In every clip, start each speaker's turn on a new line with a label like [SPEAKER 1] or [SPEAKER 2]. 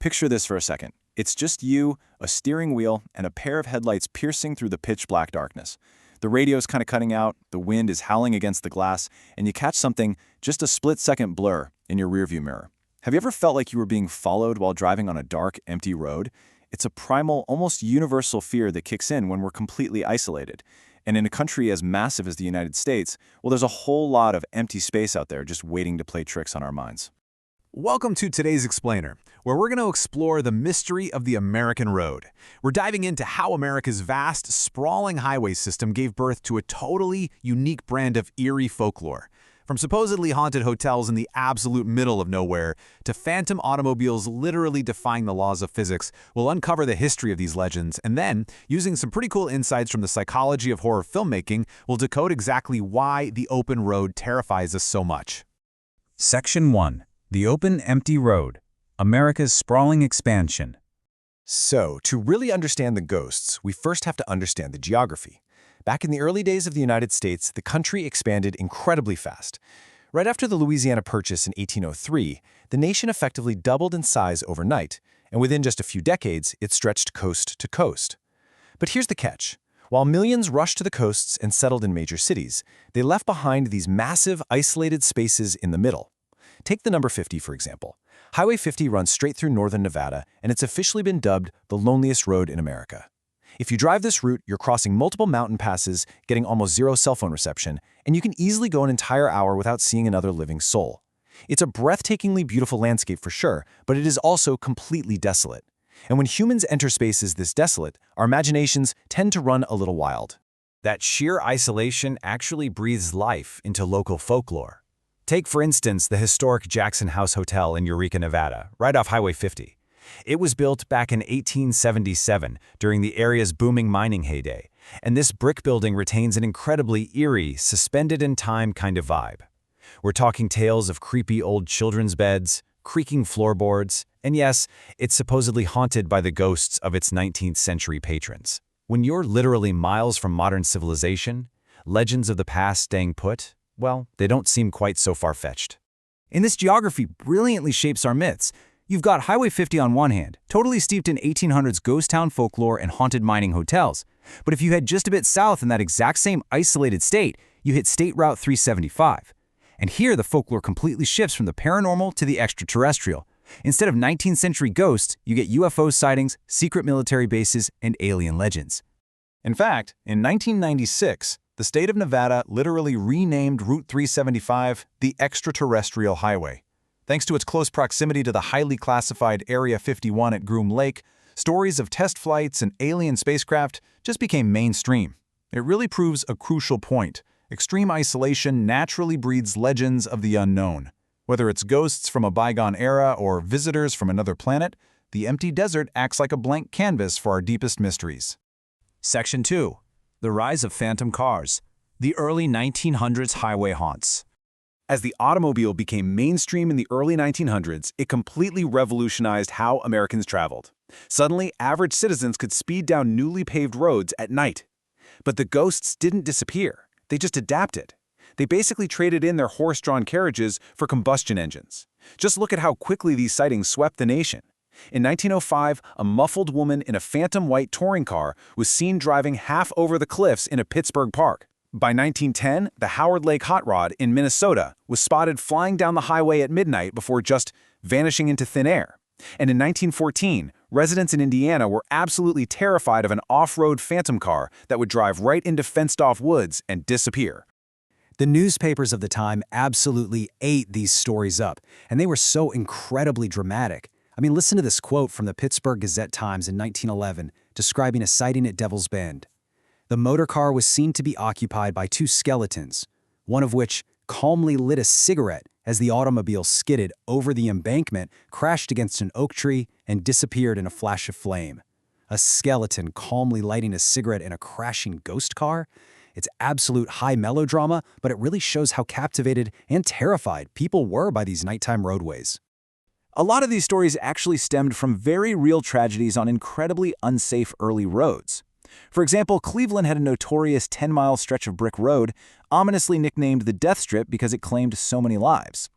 [SPEAKER 1] Picture this for a second. It's just you, a steering wheel, and a pair of headlights piercing through the pitch-black darkness. The radio's kind of cutting out, the wind is howling against the glass, and you catch something, just a split-second blur, in your rearview mirror. Have you ever felt like you were being followed while driving on a dark, empty road? It's a primal, almost universal fear that kicks in when we're completely isolated. And in a country as massive as the United States, well, there's a whole lot of empty space out there just waiting to play tricks on our minds.
[SPEAKER 2] Welcome to today's Explainer, where we're going to explore the mystery of the American road. We're diving into how America's vast, sprawling highway system gave birth to a totally unique brand of eerie folklore. From supposedly haunted hotels in the absolute middle of nowhere to phantom automobiles literally defying the laws of physics, we'll uncover the history of these legends, and then, using some pretty cool insights from the psychology of horror filmmaking, we'll decode exactly why the open road terrifies us so much.
[SPEAKER 3] Section 1. The Open, Empty Road. America's Sprawling Expansion.
[SPEAKER 1] So, to really understand the ghosts, we first have to understand the geography. Back in the early days of the United States, the country expanded incredibly fast. Right after the Louisiana Purchase in 1803, the nation effectively doubled in size overnight, and within just a few decades, it stretched coast to coast. But here's the catch. While millions rushed to the coasts and settled in major cities, they left behind these massive, isolated spaces in the middle. Take the number 50, for example. Highway 50 runs straight through northern Nevada, and it's officially been dubbed the loneliest road in America. If you drive this route, you're crossing multiple mountain passes, getting almost zero cell phone reception, and you can easily go an entire hour without seeing another living soul. It's a breathtakingly beautiful landscape for sure, but it is also completely desolate. And when humans enter spaces this desolate, our imaginations tend to run a little wild.
[SPEAKER 3] That sheer isolation actually breathes life into local folklore. Take, for instance, the historic Jackson House Hotel in Eureka, Nevada, right off Highway 50. It was built back in 1877 during the area's booming mining heyday, and this brick building retains an incredibly eerie, suspended-in-time kind of vibe. We're talking tales of creepy old children's beds, creaking floorboards, and yes, it's supposedly haunted by the ghosts of its 19th century patrons. When you're literally miles from modern civilization, legends of the past staying put, well, they don't seem quite so far-fetched.
[SPEAKER 4] And this geography brilliantly shapes our myths. You've got Highway 50 on one hand, totally steeped in 1800s ghost town folklore and haunted mining hotels. But if you head just a bit south in that exact same isolated state, you hit State Route 375. And here the folklore completely shifts from the paranormal to the extraterrestrial. Instead of 19th century ghosts, you get UFO sightings, secret military bases, and alien legends.
[SPEAKER 1] In fact, in 1996, the state of Nevada literally renamed Route 375 the Extraterrestrial Highway. Thanks to its close proximity to the highly classified Area 51 at Groom Lake, stories of test flights and alien spacecraft just became mainstream. It really proves a crucial point. Extreme isolation naturally breeds legends of the unknown. Whether it's ghosts from a bygone era or visitors from another planet, the empty desert acts like a blank canvas for our deepest mysteries.
[SPEAKER 4] Section 2. The Rise of Phantom Cars. The Early 1900s Highway Haunts.
[SPEAKER 1] As the automobile became mainstream in the early 1900s, it completely revolutionized how Americans traveled. Suddenly, average citizens could speed down newly paved roads at night. But the ghosts didn't disappear. They just adapted. They basically traded in their horse-drawn carriages for combustion engines. Just look at how quickly these sightings swept the nation. In 1905, a muffled woman in a phantom white touring car was seen driving half over the cliffs in a Pittsburgh park. By 1910, the Howard Lake Hot Rod in Minnesota was spotted flying down the highway at midnight before just vanishing into thin air. And in 1914, residents in Indiana were absolutely terrified of an off-road phantom car that would drive right into fenced-off woods and disappear.
[SPEAKER 4] The newspapers of the time absolutely ate these stories up, and they were so incredibly dramatic. I mean, listen to this quote from the Pittsburgh Gazette-Times in 1911, describing a sighting at Devil's Bend. The motor car was seen to be occupied by two skeletons, one of which calmly lit a cigarette as the automobile skidded over the embankment, crashed against an oak tree, and disappeared in a flash of flame. A skeleton calmly lighting a cigarette in a crashing ghost car? It's absolute high melodrama, but it really shows how captivated and terrified people were by these nighttime roadways.
[SPEAKER 1] A lot of these stories actually stemmed from very real tragedies on incredibly unsafe early roads. For example, Cleveland had a notorious 10-mile stretch of brick road, ominously nicknamed the Death Strip because it claimed so many lives.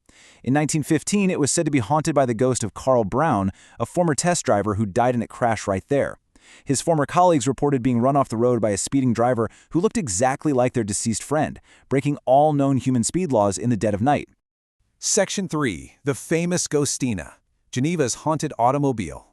[SPEAKER 3] In 1915, it was said to be haunted by the ghost of Carl Brown, a former test driver who died in a crash right there. His former colleagues reported being run off the road by a speeding driver who looked exactly like their deceased friend, breaking all known human speed laws in the dead of night.
[SPEAKER 1] Section 3. The famous Ghostina, Geneva's haunted automobile.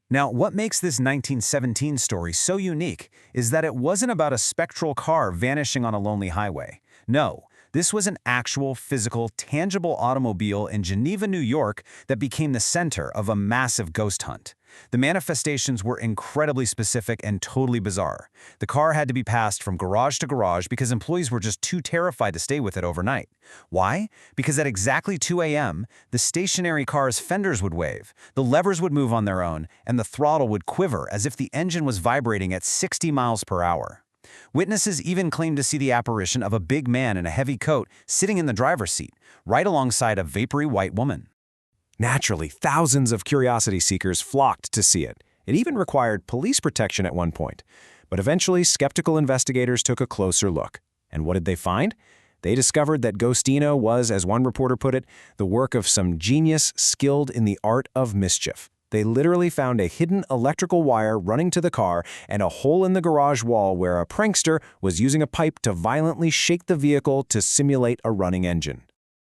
[SPEAKER 3] Now, what makes this 1917 story so unique is that it wasn't about a spectral car vanishing on a lonely highway. No, this was an actual, physical, tangible automobile in Geneva, New York that became the center of a massive ghost hunt. The manifestations were incredibly specific and totally bizarre. The car had to be passed from garage to garage because employees were just too terrified to stay with it overnight. Why? Because at exactly 2 a.m., the stationary car's fenders would wave, the levers would move on their own, and the throttle would quiver as if the engine was vibrating at 60 miles per hour. Witnesses even claimed to see the apparition of a big man in a heavy coat sitting in the driver's seat, right alongside a vapory white woman.
[SPEAKER 1] Naturally, thousands of curiosity seekers flocked to see it. It even required police protection at one point. But eventually, skeptical investigators took a closer look. And what did they find? They discovered that Ghostina was, as one reporter put it, the work of some genius skilled in the art of mischief. They literally found a hidden electrical wire running to the car and a hole in the garage wall where a prankster was using a pipe to violently shake the vehicle to simulate a running engine.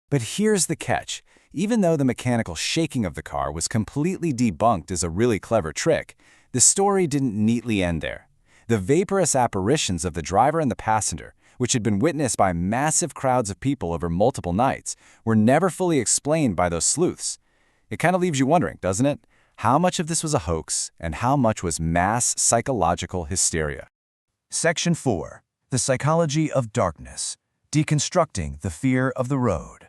[SPEAKER 3] But here's the catch. Even though the mechanical shaking of the car was completely debunked as a really clever trick, the story didn't neatly end there. The vaporous apparitions of the driver and the passenger, which had been witnessed by massive crowds of people over multiple nights, were never fully explained by those sleuths. It kind of leaves you wondering, doesn't it? How much of this was a hoax and how much was mass psychological hysteria? Section 4. The Psychology of Darkness. Deconstructing the Fear of the Road.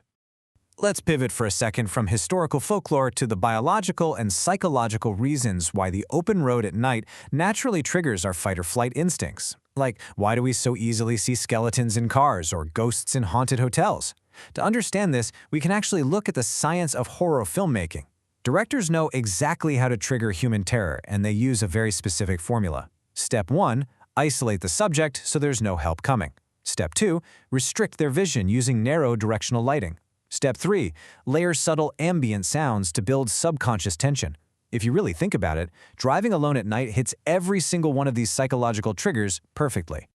[SPEAKER 3] Let's pivot for a second from historical folklore to the biological and psychological reasons why the open road at night naturally triggers our fight-or-flight instincts. Like, why do we so easily see skeletons in cars or ghosts in haunted hotels? To understand this, we can actually look at the science of horror filmmaking. Directors know exactly how to trigger human terror, and they use a very specific formula. Step 1, isolate the subject so there's no help coming. Step 2, restrict their vision using narrow directional lighting. Step 3, layer subtle ambient sounds to build subconscious tension. If you really think about it, driving alone at night hits every single one of these psychological triggers perfectly.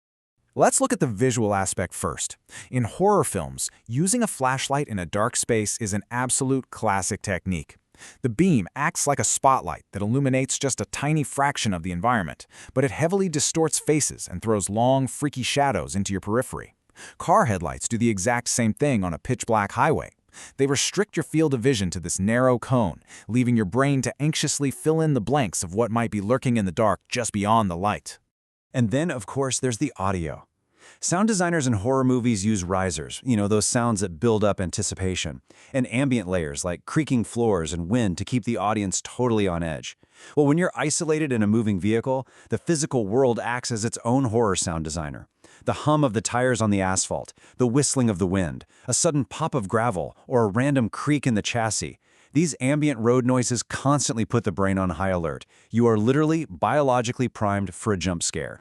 [SPEAKER 1] Let's look at the visual aspect first. In horror films, using a flashlight in a dark space is an absolute classic technique. The beam acts like a spotlight that illuminates just a tiny fraction of the environment, but it heavily distorts faces and throws long, freaky shadows into your periphery. Car headlights do the exact same thing on a pitch-black highway. They restrict your field of vision to this narrow cone, leaving your brain to anxiously fill in the blanks of what might be lurking in the dark just beyond the light.
[SPEAKER 3] And then, of course, there's the audio. Sound designers in horror movies use risers, those sounds that build up anticipation, and ambient layers like creaking floors and wind to keep the audience totally on edge. Well, when you're isolated in a moving vehicle, the physical world acts as its own horror sound designer. The hum of the tires on the asphalt, the whistling of the wind, a sudden pop of gravel, or a random creak in the chassis. These ambient road noises constantly put the brain on high alert. You are literally biologically primed for a jump scare.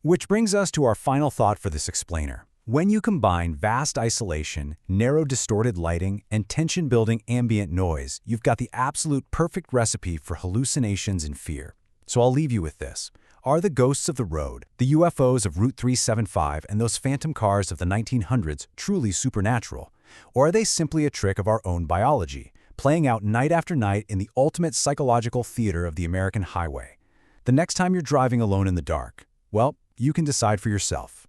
[SPEAKER 2] Which brings us to our final thought for this explainer. When you combine vast isolation, narrow distorted lighting, and tension-building ambient noise, you've got the absolute perfect recipe for hallucinations and fear. So I'll leave you with this. Are the ghosts of the road, the UFOs of Route 375, and those phantom cars of the 1900s truly supernatural? Or are they simply a trick of our own biology, playing out night after night in the ultimate psychological theater of the American highway? The next time you're driving alone in the dark, well, you can decide for yourself.